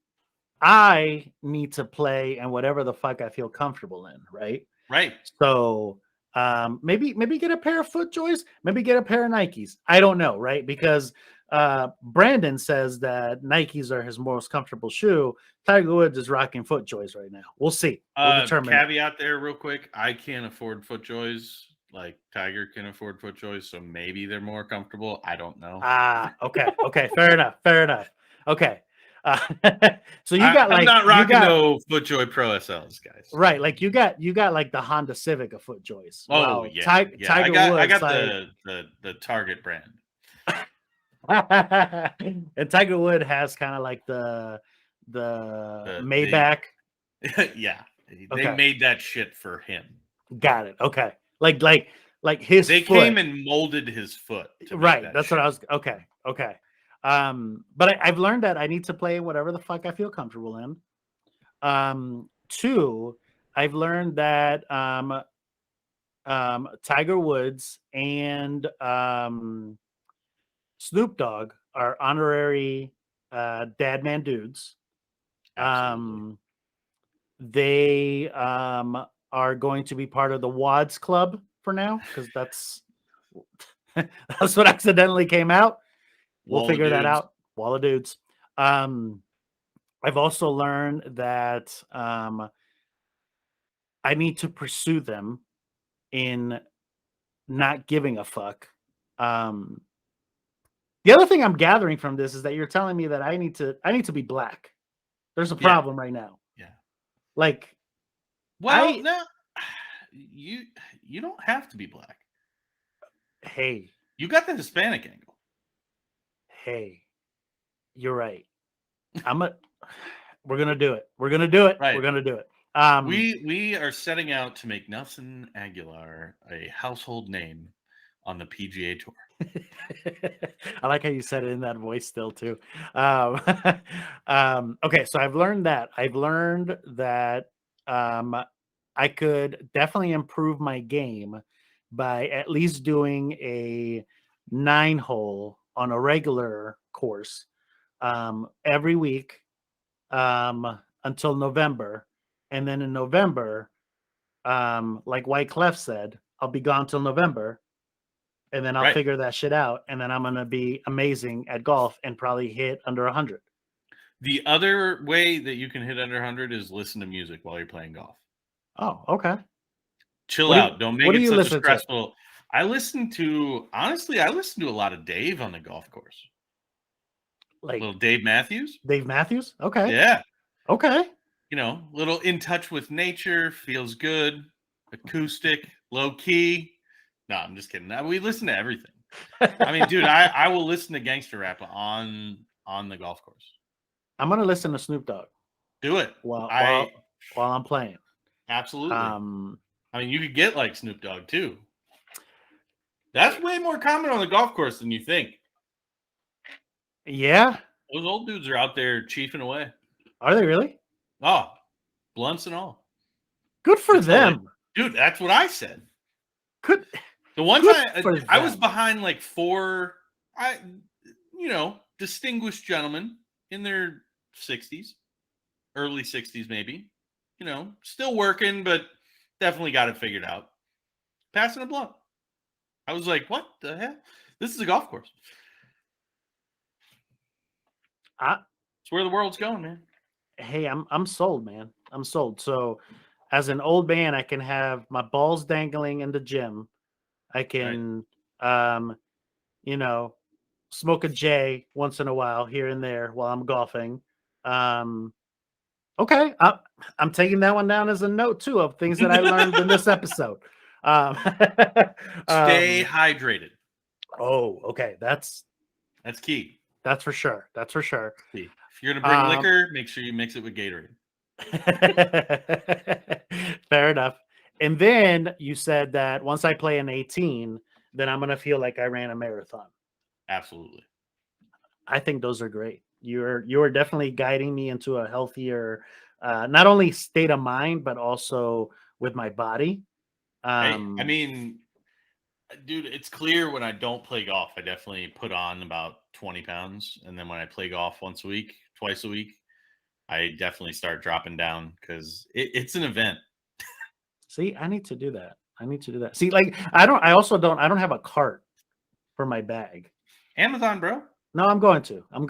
I need to play and whatever the fuck I feel comfortable in, right? Right. So maybe get a pair of FootJoys, maybe get a pair of Nikes. I don't know, right? Because Brandon says that Nikes are his most comfortable shoe. Tiger Woods is rocking FootJoys right now. We'll see. We'll determine. Caveat there, real quick. I can't afford FootJoys. Like Tiger can afford FootJoys, so maybe they're more comfortable. I don't know. Okay. Fair enough. Okay. So I'm not rocking no FootJoy Pro SLs, guys. Right, like you got like the Honda Civic of FootJoys. Oh yeah, Tiger Woods. I got the Target brand. And Tiger Wood has kind of like the Maybach. Yeah, they made that shit for him. Got it. Okay, like his. They foot. came and molded his foot. Right. That's shit. What I was. Okay. But I've learned that I need to play whatever the fuck I feel comfortable in. Two, I've learned that Tiger Woods and Snoop Dogg are honorary dad man dudes. Absolutely. They are going to be part of the WADS Club for now because that's what accidentally came out. We'll Wall of figure that dudes. out. Wall of dudes. I've also learned that I need to pursue them in not giving a fuck. The other thing I'm gathering from this is that you're telling me that I need to be black. There's a Yeah. problem right now. Yeah. Like, Well, no, you don't have to be black. hey, You got the Hispanic angle. hey, you're right. We're gonna do it. We're gonna do it. Right. We're gonna do it. We are setting out to make Nelson Aguilar a household name on the PGA Tour. I like how you said it in that voice still too. Okay, so I've learned that. I've learned that I could definitely improve my game by at least doing a 9-hole on a regular course every week until November. And then in November, like White Clef said, I'll be gone till November and then I'll Right. figure that shit out. And then I'm going to be amazing at golf and probably hit under 100. The other way that you can hit under 100 is listen to music while you're playing golf. Oh, okay. Chill out. Don't make what do it you such a listen to? stressful. I listen to a lot of Dave on the golf course. Like Little Dave Matthews. Dave Matthews? Okay. Yeah. Okay. You know, little in touch with nature, feels good, acoustic, low key. No, I'm just kidding. We listen to everything. I mean, dude, I will listen to gangster rap on the golf course. I'm going to listen to Snoop Dogg. Do it. While I'm playing. Absolutely. I mean, you could get like Snoop Dogg too. That's way more common on the golf course than you think. Yeah. Those old dudes are out there chiefing away. Are they really? Oh, blunts and all. Good for them. Dude, that's what I said. Good. The one time I was behind like 4, distinguished gentlemen in their 60s, early 60s maybe. You know, still working, but definitely got it figured out. Passing a blunt. I was like, what the hell? This is a golf course. It's where the world's going, man. Hey, I'm sold, man. I'm sold. So as an old man, I can have my balls dangling in the gym. I can smoke a J once in a while here and there while I'm golfing. Okay. I'm taking that one down as a note too of things that I learned in this episode. Stay hydrated. Oh, okay. That's key. That's for sure. That's for sure. If you're gonna bring liquor, make sure you mix it with Gatorade. Fair enough. And then you said that once I play an 18, then I'm gonna feel like I ran a marathon. Absolutely. I think those are great. You're definitely guiding me into a healthier, not only state of mind, but also with my body. I mean, dude, it's clear when I don't play golf, I definitely put on about 20 pounds. And then when I play golf twice a week, I definitely start dropping down because it's an event. See, I need to do that. See, like I don't have a cart for my bag. Amazon, bro. No, I'm going to. I'm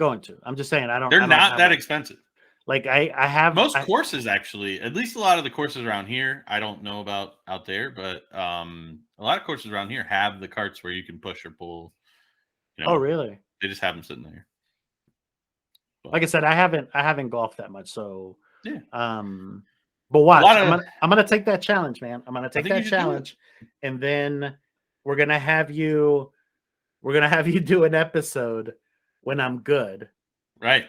just saying They're not that expensive. Like I have most courses actually, at least a lot of the courses around here. I don't know about out there, but a lot of courses around here have the carts where you can push or pull. Oh, really? They just have them sitting there. But, like I said, I haven't golfed that much, so yeah. But watch, I'm gonna take that challenge, man. I'm gonna take that challenge, and then we're gonna have you do an episode when I'm good. Right.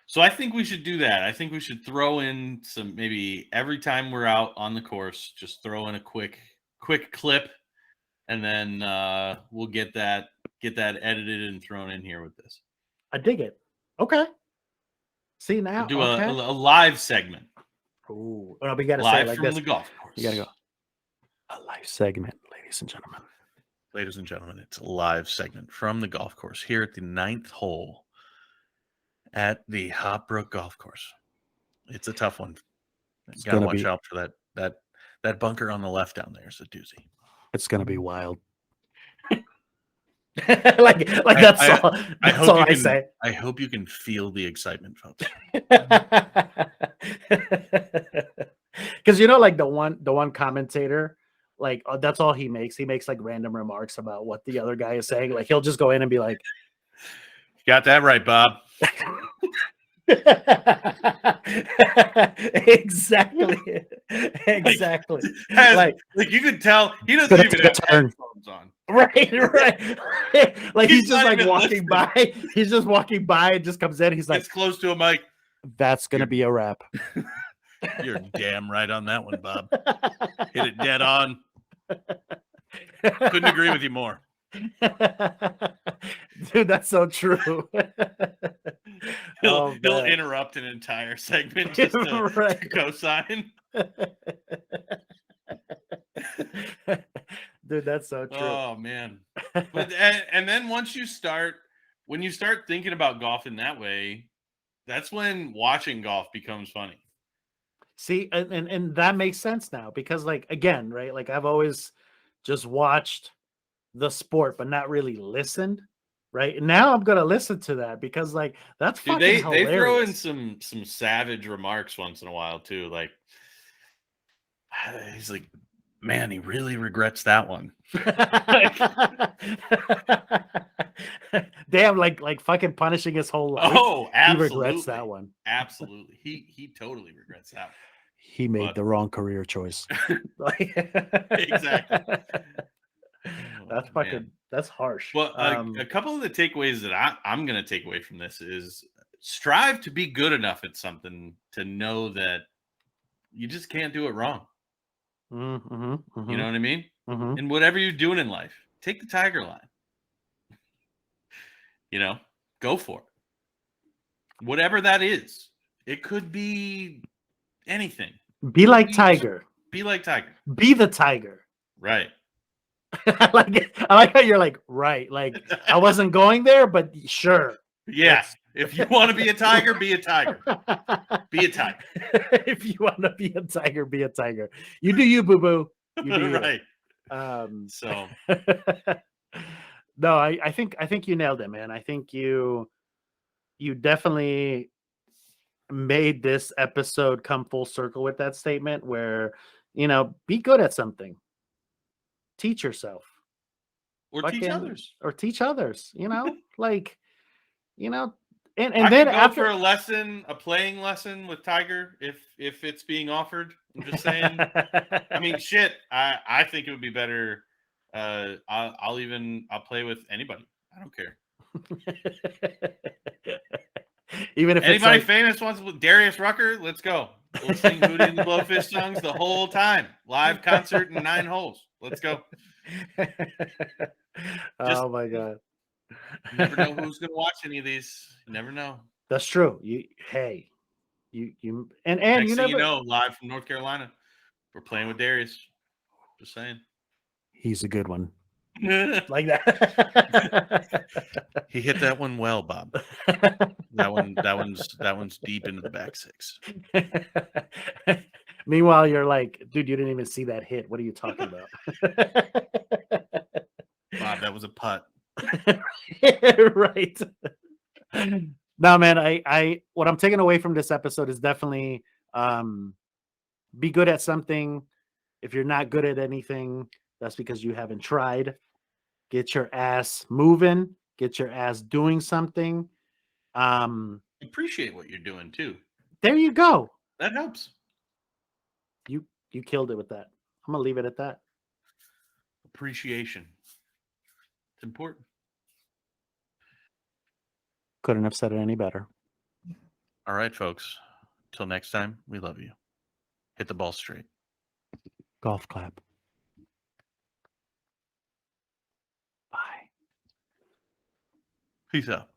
So I think we should do that. I think we should throw in some, maybe every time we're out on the course, just throw in a quick clip, and then we'll get that edited and thrown in here with this. I dig it. Okay. See now, we'll do a live segment. Ooh. Oh, we got to say it Live like from this. the golf course. You got to go. A live segment, ladies and gentlemen. Ladies and gentlemen, it's a live segment from the golf course here at the 9th hole at the Hopbrook Golf Course. It's a tough one. Got to watch out for that bunker on the left down there is a doozy. It's gonna be wild. like that's all. That's all I say. I hope you can feel the excitement, folks. Because like the one commentator, like that's all he makes. He makes like random remarks about what the other guy is saying. Like he'll just go in and be like, "Got that right, Bob." Exactly. Like you could tell he doesn't even have headphones on. Right. Like he's just like walking by. He's just walking by and just comes in. He's like, it's close to a mic. That's gonna be a wrap. You're damn right on that one, Bob. Hit it dead on. Couldn't agree with you more. Dude, that's so true. He'll interrupt an entire segment just to co-sign. Dude, that's so true. Oh man. And then when you start thinking about golf in that way, that's when watching golf becomes funny. See, and that makes sense now because like again, right? Like I've always just watched the sport but not really listened. Right now, I'm gonna listen to that because, like, that's fucking hilarious. They throw in some savage remarks once in a while too. Like, he's like, "Man, he really regrets that one." Damn, like fucking punishing his whole life. Oh, absolutely. He regrets that one. Absolutely, he totally regrets that one. He made the wrong career choice. Exactly. That's fucking. That's harsh. Well, a couple of the takeaways that I'm going to take away from this is strive to be good enough at something to know that you just can't do it wrong. Mm-hmm. You know what I mean? Mm-hmm. And whatever you're doing in life, take the tiger line. Go for it. Whatever that is. It could be anything. Be like Tiger. Be like Tiger. Be the tiger. Right. I like how you're like, right. Like I wasn't going there, but sure. Yes. If you want to be a tiger, be a tiger. Be a tiger. If you want to be a tiger, be a tiger. You do you, boo-boo. You do you. Right. So no, I think you nailed it, man. I think you definitely made this episode come full circle with that statement where, be good at something. Teach yourself. Or teach others. And then after a playing lesson with Tiger, if it's being offered, I'm just saying. I mean, shit. I think it would be better. I'll play with anybody. I don't care. Even if anybody famous wants with Darius Rucker, let's go. We'll sing Hootie and the Blowfish songs the whole time. Live concert in 9 holes. Let's go. Oh my god. You never know who's gonna watch any of these. You never know. That's true. Next you know, live from North Carolina. We're playing with Darius. Just saying. He's a good one. Like that. He hit that one well, Bob. That one's deep into the back 6. Meanwhile, you're like, dude, you didn't even see that hit. What are you talking about? Bob, that was a putt. Right. No, man, I what I'm taking away from this episode is definitely be good at something. If you're not good at anything, that's because you haven't tried. Get your ass moving, get your ass doing something. Appreciate what you're doing too. There you go. That helps. You killed it with that. I'm gonna leave it at that. Appreciation. It's important. Couldn't have said it any better. All right, folks. Till next time, we love you. Hit the ball straight. Golf clap. Bye. Peace out.